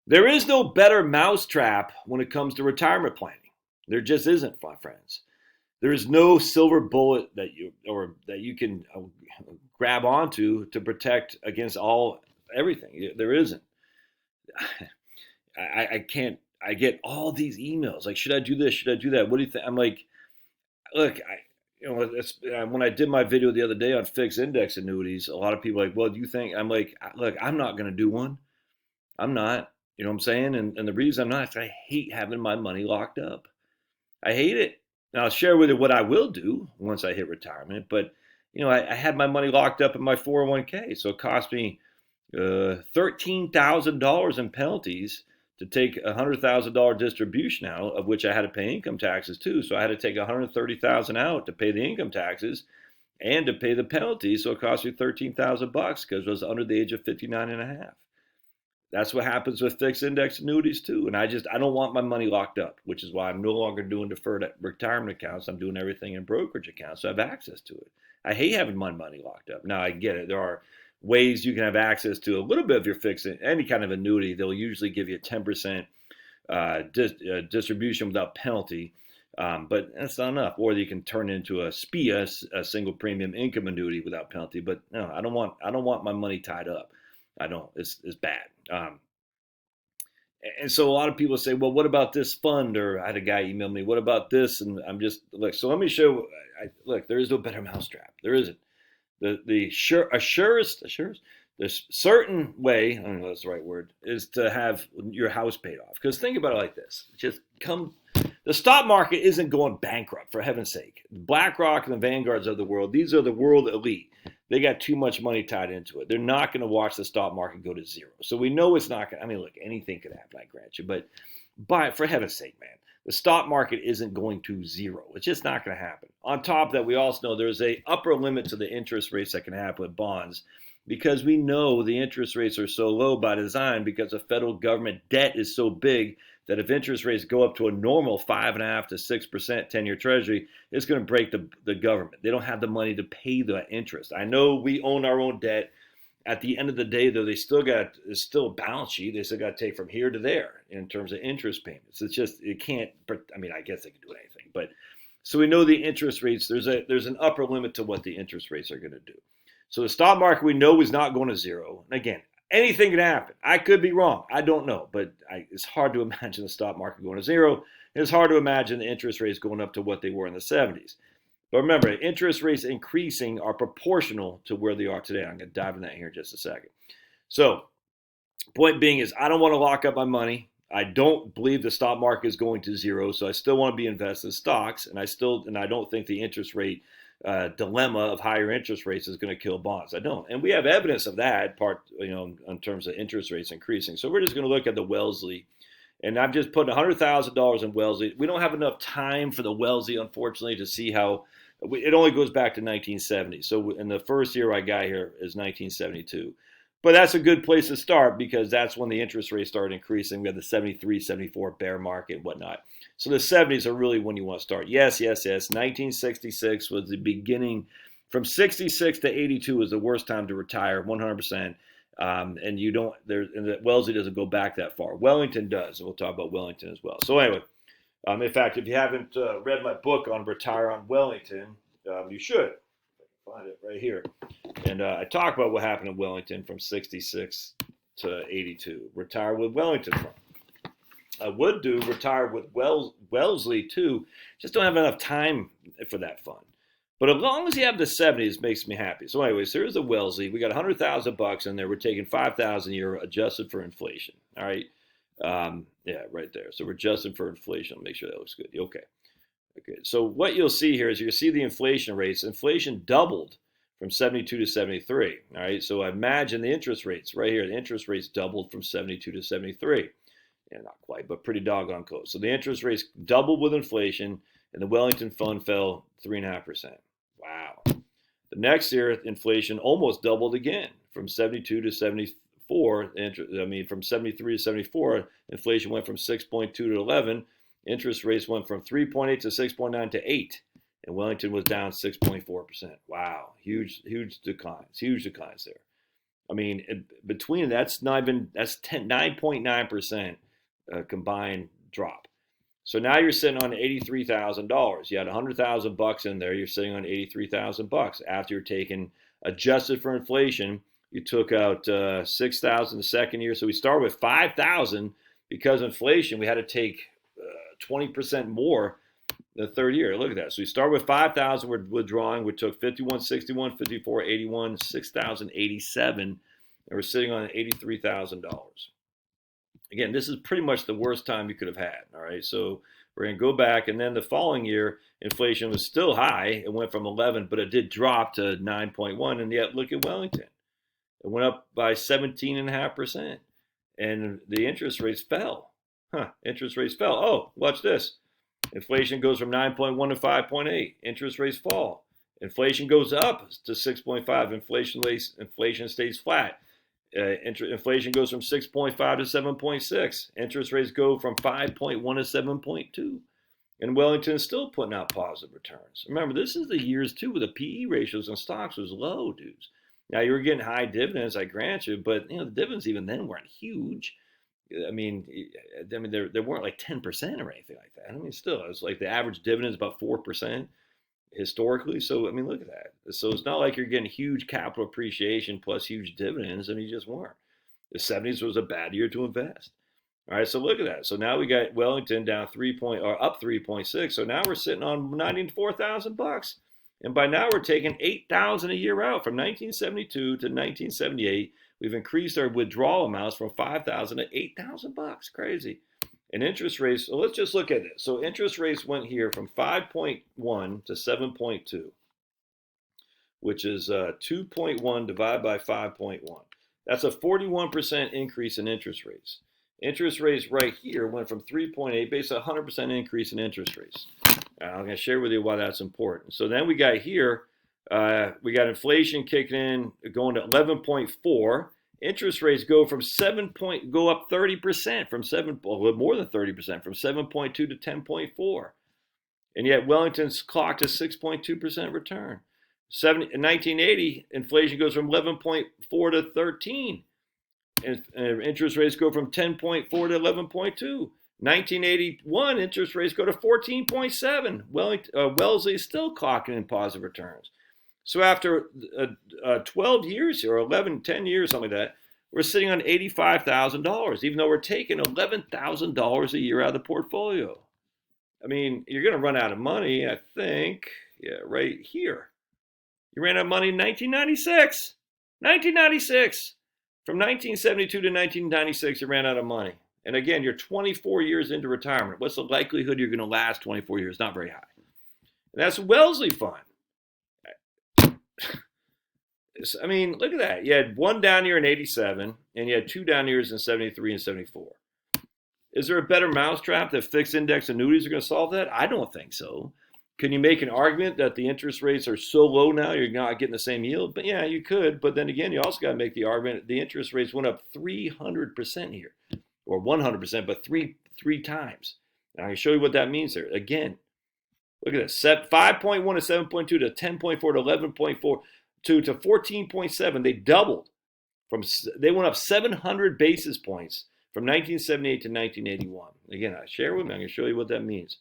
There is no better mousetrap when it comes to retirement planning. There just isn't, my friends. There is no silver bullet that you can grab onto to protect against everything. There isn't. I can't. I get all these emails like, should I do this? Should I do that? What do you think? I'm like, look, when I did my video the other day on fixed index annuities, a lot of people are like, well, do you think? I'm like, look, I'm not going to do one. I'm not. You know what I'm saying? And the reason I'm not is I hate having my money locked up. I hate it. And I'll share with you what I will do once I hit retirement. But I had my money locked up in my 401k, so it cost me $13,000 in penalties to take $100,000 distribution out, of which I had to pay income taxes too. So I had to take $130,000 out to pay the income taxes and to pay the penalties. So it cost me $13,000 because I was under the age of 59 and a half. That's what happens with fixed index annuities too. And I don't want my money locked up, which is why I'm no longer doing deferred retirement accounts. I'm doing everything in brokerage accounts, so I have access to it. I hate having my money locked up. Now I get it. There are ways you can have access to a little bit of your fixed, any kind of annuity. They'll usually give you a 10% distribution without penalty. But that's not enough. Or you can turn it into a SPIA, a single premium income annuity without penalty. But no, I don't want my money tied up. I don't. It's bad. And so a lot of people say, well, what about this fund? Or I had a guy email me, what about this? And I'm just like, so let me show. Look, there is no better mousetrap. There isn't. The certain way, I don't know if that's the right word, is to have your house paid off. Because think about it like this: the stock market isn't going bankrupt, for heaven's sake. BlackRock and the Vanguards of the world, these are the world elite. They got too much money tied into it. They're not going to watch the stock market go to zero. So we know it's not going to, I mean, look, anything could happen, I grant you. But for heaven's sake, man, the stock market isn't going to zero. It's just not going to happen. On top of that, we also know there's a upper limit to the interest rates that can happen with bonds, because we know the interest rates are so low by design because the federal government debt is so big that if interest rates go up to a normal 5.5% to 6% 10-year treasury, it's going to break the government. They don't have the money to pay that interest. I know we own our own debt. At the end of the day, though, it's still a balance sheet. They still got to take from here to there in terms of interest payments. It's just, it can't, I mean, I guess they can do anything. But so we know the interest rates, there's an upper limit to what the interest rates are going to do. So the stock market we know is not going to zero. And again, anything can happen. I could be wrong. I don't know. But it's hard to imagine the stock market going to zero. It's hard to imagine the interest rates going up to what they were in the 70s. But remember, interest rates increasing are proportional to where they are today. I'm going to dive into that here in just a second. So, point being is I don't want to lock up my money. I don't believe the stock market is going to zero, so I still want to be invested in stocks, and I don't think the interest rate dilemma of higher interest rates is going to kill bonds. I don't, and we have evidence of that in terms of interest rates increasing. So we're just going to look at the Wellesley, and I've just put $100,000 in Wellesley. We don't have enough time for the Wellesley, unfortunately, to see how it only goes back to 1970. So in the first year I got here is 1972. But that's a good place to start because that's when the interest rates started increasing. We had the 73, 74 bear market and whatnot. So the 70s are really when you want to start. Yes. 1966 was the beginning. From 66 to 82 was the worst time to retire, 100%. And Wellesley doesn't go back that far. Wellington does. And we'll talk about Wellington as well. So anyway, in fact, if you haven't read my book on Retire on Wellington, you should. Find it right here. And I talk about what happened in Wellington from 66 to 82. Retire with Wellington fund. I would do retire with Wellesley too. Just don't have enough time for that fund. But as long as you have the 70s, makes me happy. So anyways, here's the Wellesley. We got $100,000 in there. We're taking $5,000 a year adjusted for inflation. All right. Yeah, right there. So we're adjusting for inflation. Make sure that looks good. Okay. So what you'll see here is you see the inflation rates. Inflation doubled from 72 to 73. All right. So imagine the interest rates right here. The interest rates doubled from 72 to 73. Yeah, not quite, but pretty doggone close. So the interest rates doubled with inflation, and the Wellington fund fell 3.5%. Wow. The next year, inflation almost doubled again from 72 to 74. From 73 to 74, inflation went from 6.2 to 11. Interest rates went from 3.8 to 6.9 to 8, and Wellington was down 6.4%. Wow, huge declines there. I mean, between that's 9.9% combined drop. So now you're sitting on $83,000. You had $100,000 in there. You're sitting on $83,000 after you're taking adjusted for inflation. You took out 6,000 the second year. So we started with 5,000 because of inflation. We had to take 20% more the third year. Look at that. So we started with 5,000. We're withdrawing. We took 5161, 5481, 6,087, and we're sitting on $83,000. Again, this is pretty much the worst time you could have had. All right. So we're going to go back. And then the following year, inflation was still high. It went from 11, but it did drop to 9.1. And yet, look at Wellington. It went up by 17.5%. And the interest rates fell. Interest rates fell. Oh, watch this. Inflation goes from 9.1 to 5.8. Interest rates fall. Inflation goes up to 6.5. Inflation stays flat. Inflation goes from 6.5 to 7.6. Interest rates go from 5.1 to 7.2. And Wellington is still putting out positive returns. Remember, this is the years, too, where the PE ratios on stocks was low, dudes. Now, you were getting high dividends, I grant you, but the dividends even then weren't huge. I mean, they weren't like 10% or anything like that. I mean, still, it was like the average dividend is about 4% historically. So, I mean, look at that. So it's not like you're getting huge capital appreciation plus huge dividends. I mean, you just weren't. The 70s was a bad year to invest. All right, so look at that. So now we got Wellington down up 3.6. So now we're sitting on $94,000. And by now we're taking $8,000 a year out from 1972 to 1978. We've increased our withdrawal amounts from $5,000 to $8,000. Crazy. And interest rates, so let's just look at this. So interest rates went here from 5.1 to 7.2, which is 2.1 divided by 5.1. That's a 41% increase in interest rates. Interest rates right here went from 3.8, basically 100% increase in interest rates. I'm going to share with you why that's important. So then we got here, we got inflation kicking in, going to 11.4. Interest rates go from go up 30% from more than 30% from 7.2 to 10.4, and yet Wellington's clocked a 6.2% return. In 1980, inflation goes from 11.4 to 13, and interest rates go from 10.4 to 11.2. 1981, interest rates go to 14.7. Wellesley is still clocking in positive returns. So after 12 years here, or 10 years, something like that, we're sitting on $85,000, even though we're taking $11,000 a year out of the portfolio. I mean, you're going to run out of money, I think. Yeah, right here. You ran out of money in 1996. 1996. From 1972 to 1996, you ran out of money. And again, you're 24 years into retirement. What's the likelihood you're going to last 24 years? Not very high. And that's Wellesley fund. I mean, look at that. You had one down year in 87, and you had two down years in 73 and 74. Is there a better mousetrap that fixed index annuities are going to solve that? I don't think so. Can you make an argument that the interest rates are so low now you're not getting the same yield? But yeah, you could. But then again, you also got to make the argument the interest rates went up 300% here, or 100%, but three times. And I can show you what that means there. Again, look at this: 5.1 to 7.2 to 10.4 to 11.4 to 14.7. They doubled. They went up 700 basis points from 1978 to 1981. Again, I share with me. I'm going to show you what that means.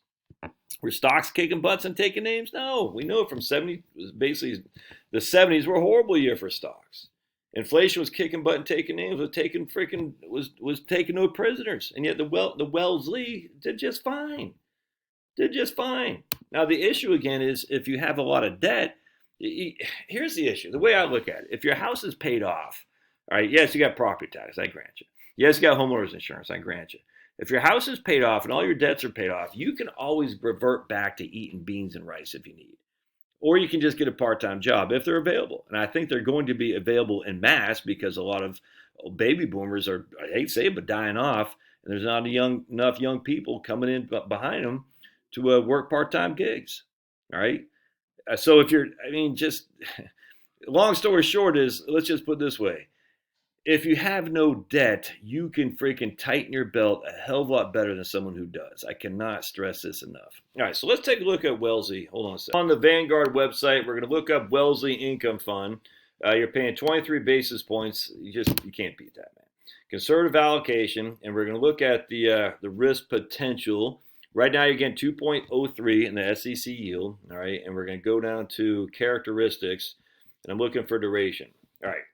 Were stocks kicking butts and taking names? No, we know from 70. Basically, the 70s were a horrible year for stocks. Inflation was kicking butt and taking names. Was taking no prisoners, and yet the Wellesley did just fine. Did just fine. Now the issue again is if you have a lot of debt. Here's the issue. The way I look at it: if your house is paid off, all right, yes, you got property tax. I grant you. Yes, you got homeowners insurance. I grant you. If your house is paid off and all your debts are paid off, you can always revert back to eating beans and rice if you need. Or you can just get a part-time job if they're available. And I think they're going to be available en masse because a lot of baby boomers are, I hate to say it, but dying off. And there's not enough young people coming in behind them to work part-time gigs. All right. So if you're, just long story short is, let's just put it this way. If you have no debt, you can freaking tighten your belt a hell of a lot better than someone who does. I cannot stress this enough. All right, so let's take a look at Wellesley. Hold on a second. On the Vanguard website, we're going to look up Wellesley Income Fund. You're paying 23 basis points. You can't beat that, man. Conservative allocation, and we're going to look at the risk potential. Right now, you're getting 2.03 in the SEC yield. All right, and we're going to go down to characteristics, and I'm looking for duration. All right.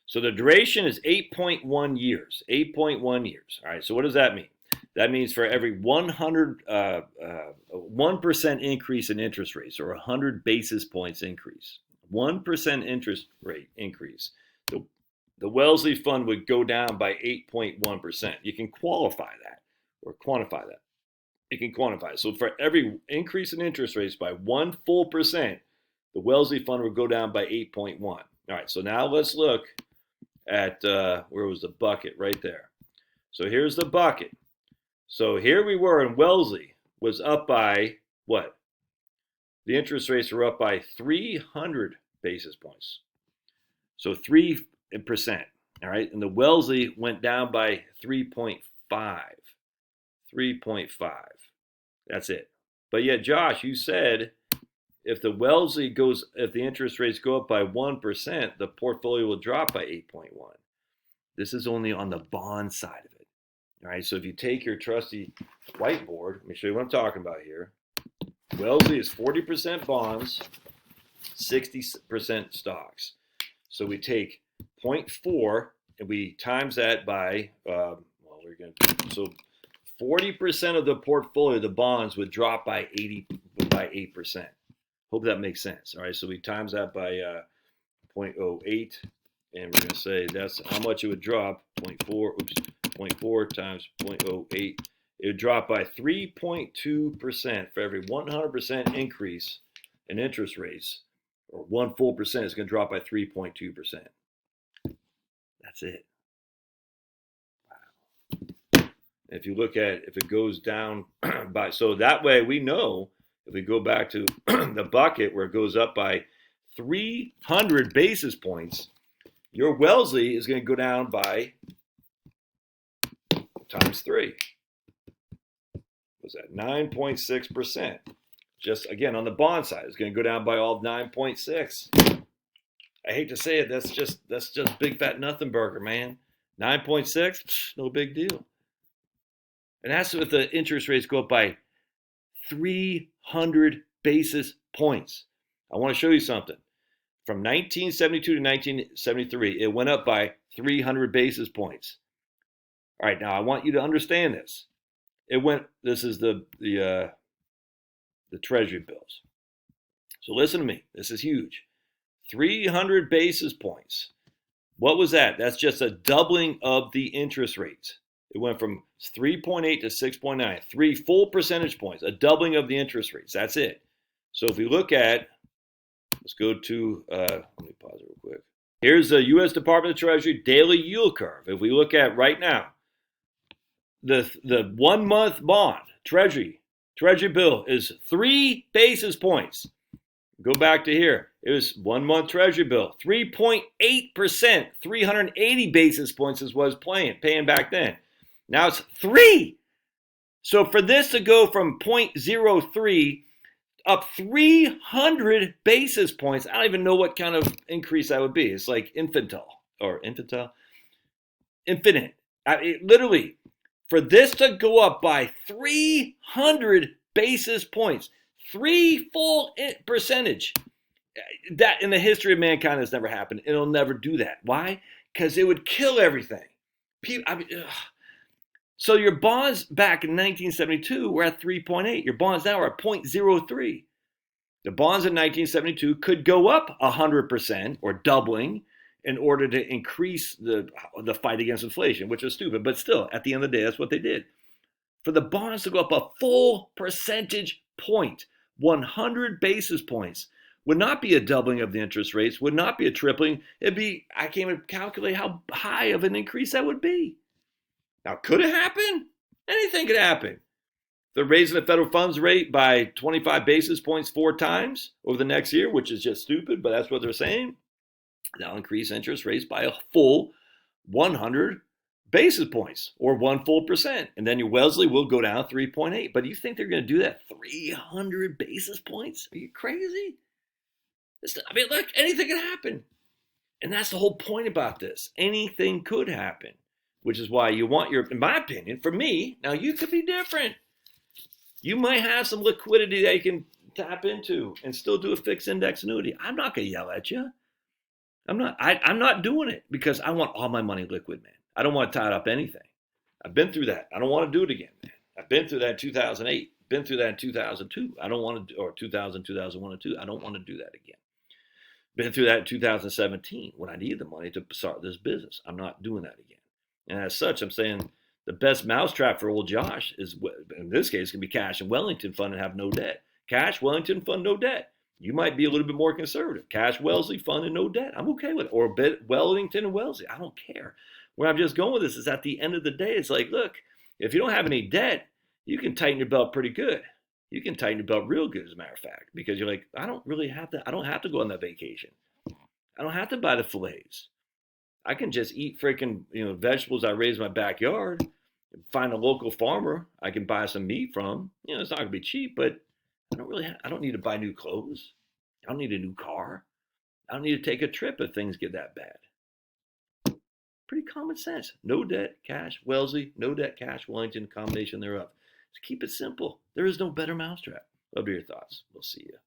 So the duration is 8.1 years. 8.1 years. All right. So what does that mean? That means for every 1% increase in interest rates, or 100 basis points increase, 1% interest rate increase, the Wellesley fund would go down by 8.1%. You can qualify that or quantify that. You can quantify it. So for every increase in interest rates by 1 full percent, the Wellesley fund would go down by 8.1. All right, so now let's look at where was the bucket? Right there. So here's the bucket. So here we were, and Wellesley was up by what? The interest rates were up by 300 basis points. So 3%. All right, and the Wellesley went down by 3.5. 3.5. That's it. But yet, Josh, you said if the interest rates go up by 1%, the portfolio will drop by 8.1. This is only on the bond side of it. All right, so if you take your trusty whiteboard, let me show you what I'm talking about here. Wellesley is 40% bonds, 60% stocks. So we take 0.4 and we times that by, so 40% of the portfolio, the bonds, would drop by 8%. Hope that makes sense. All right, so we times that by 0.08, and we're going to say that's how much it would drop. 0.4 times 0.08. It would drop by 3.2% for every 100% increase in interest rates, or 1 full percent is going to drop by 3.2%. That's it. Wow. If you look at if it goes down by, so that way we know if we go back to the bucket where it goes up by 300 basis points, your Wellesley is going to go down by times 3. What's that? 9.6%. Just again on the bond side, it's going to go down by all 9.6. I hate to say it, that's just big fat nothing burger, man. 9.6, no big deal. And that's if the interest rates go up by 300 basis points. I want to show you something. From 1972 to 1973, it went up by 300 basis points. All right, now I want you to understand this. This is the Treasury bills. So listen to me. This is huge. 300 basis points. What was that? That's just a doubling of the interest rates. It went from 3.8 to 6.9, 3 full percentage points, a doubling of the interest rates. That's it. So if we look at, let's go to, let me pause it real quick. Here's the U.S. Department of Treasury daily yield curve. If we look at right now, the 1 month bond, Treasury bill is 3 basis points. Go back to here. It was 1 month Treasury bill, 3.8%, 380 basis points is what was paying back then. Now it's 3. So for this to go from 0.03 up 300 basis points, I don't even know what kind of increase that would be. It's like infinite. Literally, for this to go up by 300 basis points, 3 full percentage, that in the history of mankind has never happened. It'll never do that. Why? Because it would kill everything. So your bonds back in 1972 were at 3.8. Your bonds now are at 0.03. The bonds in 1972 could go up 100% or doubling in order to increase the fight against inflation, which is stupid. But still, at the end of the day, that's what they did. For the bonds to go up a full percentage point, 100 basis points, would not be a doubling of the interest rates, would not be a tripling. It'd be, I can't even calculate how high of an increase that would be. Now, could it happen? Anything could happen. They're raising the federal funds rate by 25 basis points 4 times over the next year, which is just stupid, but that's what they're saying. They'll increase interest rates by a full 100 basis points or 1 full percent. And then your Wellesley will go down 3.8. But do you think they're going to do that 300 basis points? Are you crazy? I mean, look, anything can happen. And that's the whole point about this. Anything could happen, which is why you want your, in my opinion, for me, now you could be different. You might have some liquidity that you can tap into and still do a fixed index annuity. I'm not going to yell at you. I'm not doing it because I want all my money liquid, man. I don't want to tie up anything. I've been through that. I don't want to do it again, man. I've been through that in 2008. Been through that in 2002. I don't want to, or 2000, 2001, and 2. I don't want to do that again. Been through that in 2017 when I needed the money to start this business. I'm not doing that again. And as such, I'm saying the best mousetrap for old Josh is, in this case, can be cash and Wellington fund and have no debt. Cash, Wellington fund, no debt. You might be a little bit more conservative. Cash, Wellesley fund, and no debt. I'm okay with it. Or Wellington and Wellesley. I don't care. Where I'm just going with this is at the end of the day, it's like, look, if you don't have any debt, you can tighten your belt pretty good. You can tighten your belt real good, as a matter of fact, because you're like, I don't have to go on that vacation. I don't have to buy the fillets. I can just eat freaking, vegetables I raise in my backyard, find a local farmer I can buy some meat from. It's not going to be cheap, but I don't need to buy new clothes. I don't need a new car. I don't need to take a trip if things get that bad. Pretty common sense. No debt, cash, Wellesley, no debt, cash, Wellington, combination thereof. Just keep it simple. There is no better mousetrap. Love to hear your thoughts. We'll see you.